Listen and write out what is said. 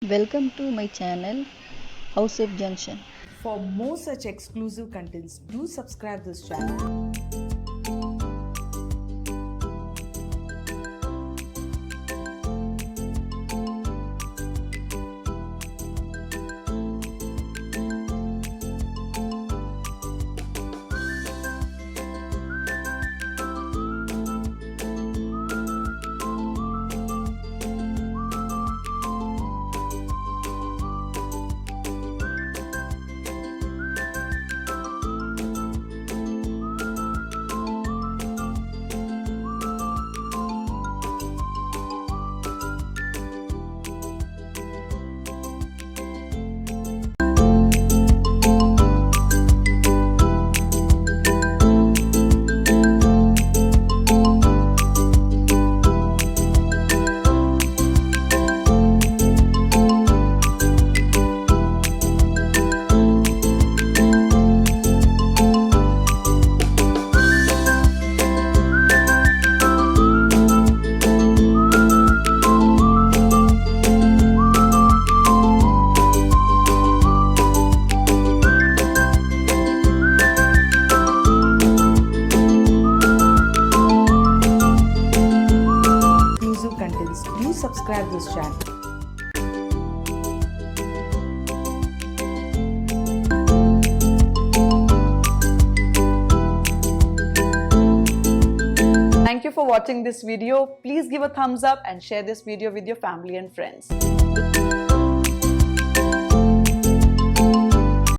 Welcome to my channel Housewife Junction. For more such exclusive contents, do subscribe this channel. Contents, do subscribe this channel. Thank you for watching this video. Please give a thumbs up and share this video with your family and friends.